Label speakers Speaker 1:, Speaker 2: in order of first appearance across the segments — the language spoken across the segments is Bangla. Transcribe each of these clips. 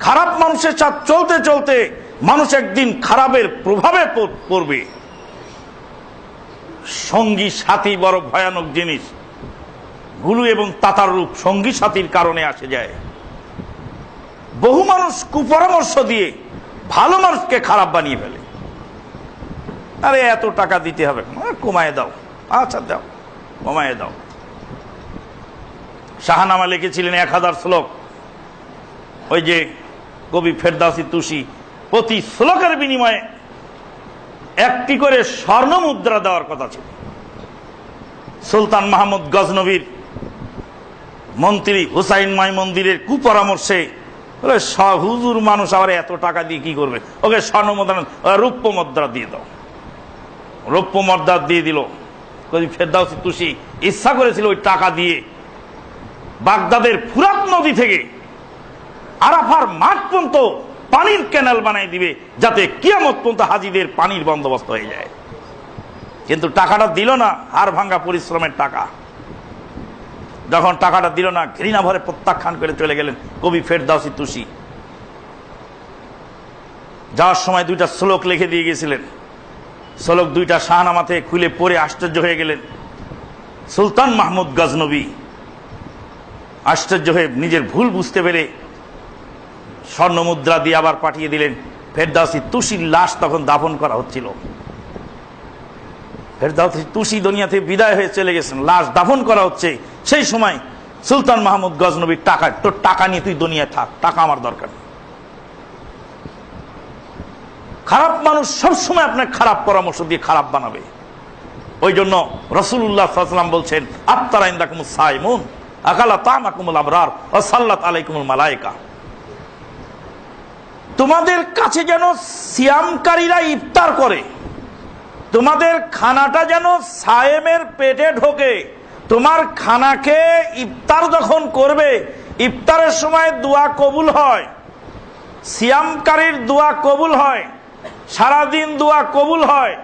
Speaker 1: খারাপ মানুষের সাথে চলতে চলতে মানুষ একদিন খারাপের প্রভাবে পড়বে। সঙ্গী সাথী বড় ভয়ানক জিনিস। গুলু এবং তাতার রূপ সঙ্গী সাথীর কারণে আসে যায়। বহু মানুষ কুপরামর্শ দিয়ে ভালো মানুষকে খারাপ বানিয়ে ফেলে। আরে এত টাকা দিতে হবে, কমায় দাও, আচ্ছা দাও, কমায় দাও। শাহনামা লিখেছিলেন 1000 শ্লোক। ওই যে কবি ফেরদাউসী তুষি প্রতি শ্লোকের বিনিময়ে একটি করে স্বর্ণ মুদ্রা দেওয়ার কথা ছিল। সুলতান মাহমুদ গজনবীর মন্ত্রী হুসাইন মাইমন্দিরের কুপরামর্শে বলে, হুজুর মানুষ আবার এত টাকা দিয়ে কি করবে, ওকে স্বর্ণ মুদ্রা, রৌপ্য মুদ্রা দিয়ে দাও। রৌপ্য মুদ্রা দিয়ে দিল। কবি ফেরদাউসী তুষি ইচ্ছা করেছিল ওই টাকা দিয়ে বাগদাদের ফুরাত নদী থেকে আরাফার মাঠ পর্যন্ত পানির ক্যানেল বানাই দিবে, যাতে কিয়ামত পর্যন্ত হাজিদের পানির বন্দোবস্ত হয়ে যায়। কিন্তু টাকাটা দিল না, হাড় ভাঙ্গা পরিশ্রমের টাকা। যখন টাকাটা দিল না, ঘৃণা ভরে প্রত্যাখ্যান করে চলে গেলেন কবি ফেরদাউসী তুষি। যাওয়ার সময় 2টা শ্লোক লিখে দিয়ে গেছিলেন। শ্লোক 2টা শাহনামাতে খুলে পড়ে আশ্চর্য হয়ে গেলেন। সুলতান মাহমুদ গজনবী আশ্চর্য হয়ে নিজের ভুল বুঝতে পেরে স্বর্ণ মুদ্রা দিয়ে আবার পাঠিয়ে দিলেন। ফেরদাউসী তুষির লাশ তখন দাফন করা হচ্ছিল। ফেরদাউসী তুষি দুনিয়া থেকে বিদায় হয়ে চলে গেছেন, লাশ দাফন করা হচ্ছে। সেই সময় সুলতান মাহমুদ গজনবীর টাকা, তোর টাকা নিয়ে তুই দুনিয়ায় থাক, টাকা আমার দরকার। খারাপ মানুষ সবসময় আপনার খারাপ পরামর্শ দিয়ে খারাপ বানাবে। ওই জন্য রাসূলুল্লাহ সাল্লাল্লাহু আলাইহি ওয়াসাল্লাম বলছেন, আফতারা ইনদাকুমুস সাইমুন আকালা তামাকুমুল আবরার ওয়া সাল্লাত আলাইকুমুল মালায়েকা। তোমাদের কাছে যেন সিয়ামকারীরা ইফতার করে, তোমাদের খানাটা যেন সায়েমের পেটে ঢোকে। তোমার খানাকে ইফতার যখন করবে, ইফতারের সময় দোয়া কবুল হয়, সিয়ামকারীর দোয়া কবুল হয়, সারাদিন দোয়া কবুল হয়,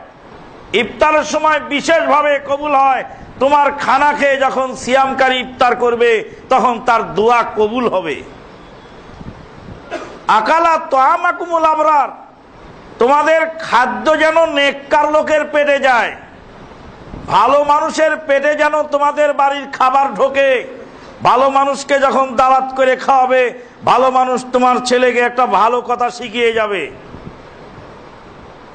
Speaker 1: ইফতারের সময় বিশেষভাবে কবুল হয়। তোমার খানা খেয়ে যখন সিয়ামকারী ইফতার করবে, তখন তার দোয়া কবুল হবে। আকালা তামাকুমুল আবরার, তোমাদের খাদ্য যেন নেককার লোকের পেটে যায়, ভালো মানুষের পেটে যেন তোমাদের বাড়ির খাবার ঢোকে। ভালো মানুষকে যখন দাওয়াত করে খাওয়াবে, ভালো মানুষ তোমার ছেলেকে একটা ভালো কথা শিখিয়ে যাবে।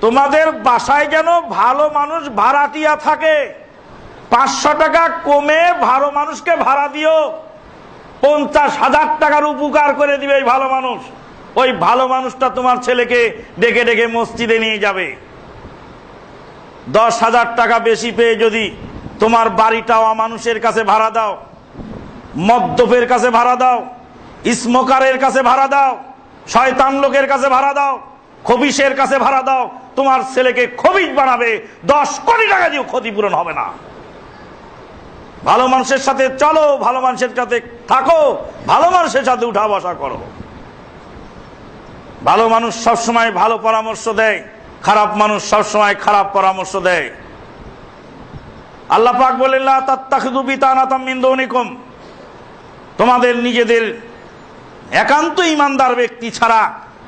Speaker 1: তোমাদের বাসায় যেন ভালো মানুষ ভাড়াটিয়া থাকে, 500 টাকা কমে ভালো মানুষকে ভাড়া দিও, 50,000 টাকার উপকার করে দিবে এই ভালো মানুষ। ওই ভালো মানুষটা তোমার ছেলেকে ডেকে ডেকে মসজিদে নিয়ে যাবে। 10,000 টাকা বেশি পেয়ে যদি তোমার বাড়িটাও মানুষের কাছে ভাড়া দাও, মদ্যপের কাছে ভাড়া দাও, স্মোকারের কাছে ভাড়া দাও, শয়তান লোকের কাছে ভাড়া দাও, খবিশের কাছে ভাড়া দাও, তোমার ছেলেকে খবিশ বানাবে। 10 কোটি টাকা দিয়েও ক্ষতিপূরণ হবে না। ভালো মানুষের সাথে চলো, ভালো মানুষের সাথে থাকো, ভালো মানুষের সাথে উঠা বসা করো। ভালো মানুষ সবসময় ভালো পরামর্শ দেয়, খারাপ মানুষ সবসময় খারাপ পরামর্শ দেয়। আল্লাহ পাক বলেন, লা তাত্তাখিযু বিতানাতাম মিন দুনিকুম, তোমাদের নিজেদের একান্ত ইমানদার ব্যক্তি ছাড়া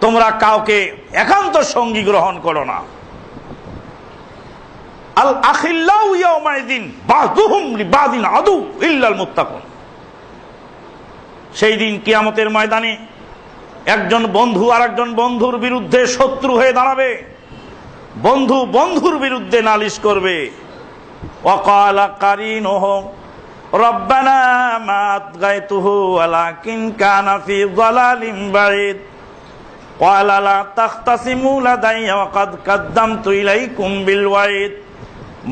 Speaker 1: তোমরা কাউকে একান্ত সঙ্গী গ্রহণ করো না। আল আখিল্লাউ ইয়াউমাইদিন বাযুহুম লিবাযিন আদু ইল্লাল মুত্তাকুন। সেই দিন কিয়ামতের ময়দানে একজন বন্ধু আর একজন বন্ধুর বিরুদ্ধে শত্রু হয়ে দাঁড়াবে, বন্ধু বন্ধুর বিরুদ্ধে নালিশ করবে। ওয়াকালা কারিনুহু রব্বানা মা আতগাইতুহু ওয়ালাকিন কানা ফি যালালিন বাঈদ ক্বালা লা তাখতাসিমু লাদাইয়া ওয়া ক্বাদ কাদ্দামতু ইলাইকুম বিল ওয়াঈদ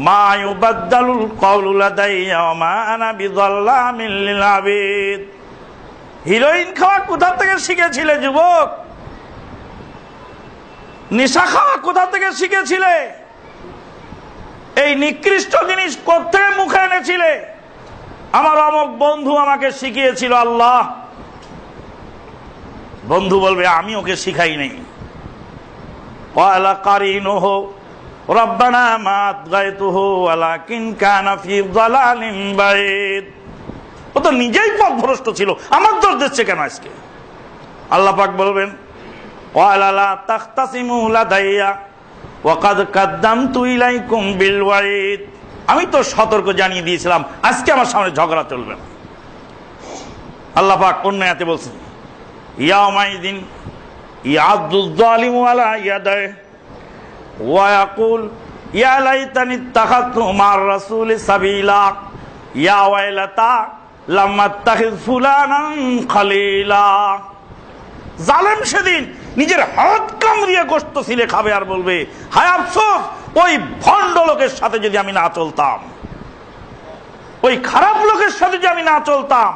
Speaker 1: মা ইউবাদদালুল কওলু লাদাইয়া ওয়া মা আনা বিযাল্লামিন লিল আবিদ। হিরোইন খাওয়া কোথা থেকে শিখেছিলে যুবক? নেশা খাওয়া কোথা থেকে শিখেছিলে? এই নিকৃষ্ট জিনিস কোত্থেকে মুখে এনেছিলে? আমার অমুক বন্ধু আমাকে শিখিয়েছিল। আল্লাহ, বন্ধু বলবে আমি ওকে শিখাই নাই। ক্বালা কারিনুহু রব্বানা মা আতগাইতুহু ওয়ালাকিন কানা ফি যালালিন বাঈদ। ও তো নিজেই পথভ্রষ্ট ছিল, আমার দোষ দিচ্ছে কেন আজকে? আল্লাহ পাক বলবেন ওয়ালা লা তাখতাসিমু লাদাইয়া ওয়া কাদ কাদ্দামতু ইলাইকুম বিল ওয়াইদ, আমি তো সতর্ক জানিয়ে দিয়েছিলাম আজকে আমার সামনে ঝগড়া চলবে না। আল্লাহ পাক অন্য আয়াতে বলছেন ইয়াউমাইদিন ইয়াদুয যালিমু আলা ইয়াদাইহি ওয়া ইয়াকুল ইয়া লাইতানি ইত্তাখাযতু মা'আর রাসূলি সাবিলা ইয়া ওয়াইলাতা লাম আত্তাখিয ফুলানান খালিলা। জালেম সেদিন নিজের হাত কামড়িয়ে গোশত ছিলে খাবে আর বলবে হায় আফসোস, ওই ভণ্ড লোকের সাথে যদি আমি না চলতাম, ওই খারাপ লোকের সাথে যদি আমি না চলতাম,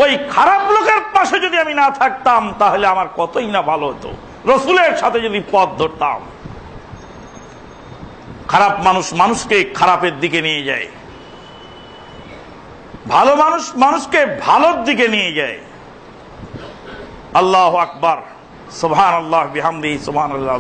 Speaker 1: ওই খারাপ লোকের পাশে যদি আমি না থাকতাম, তাহলে আমার কতই না ভালো হতো। রসুলের সাথে যদি পথ ধরতাম। খারাপ মানুষ মানুষকে খারাপের দিকে নিয়ে যায়, ভালো মানুষ মানুষকে ভালোর দিকে নিয়ে যায়। আল্লাহু আকবার, সুবহানাল্লাহ বিহামদিহি, সুবহানাল্লাহ।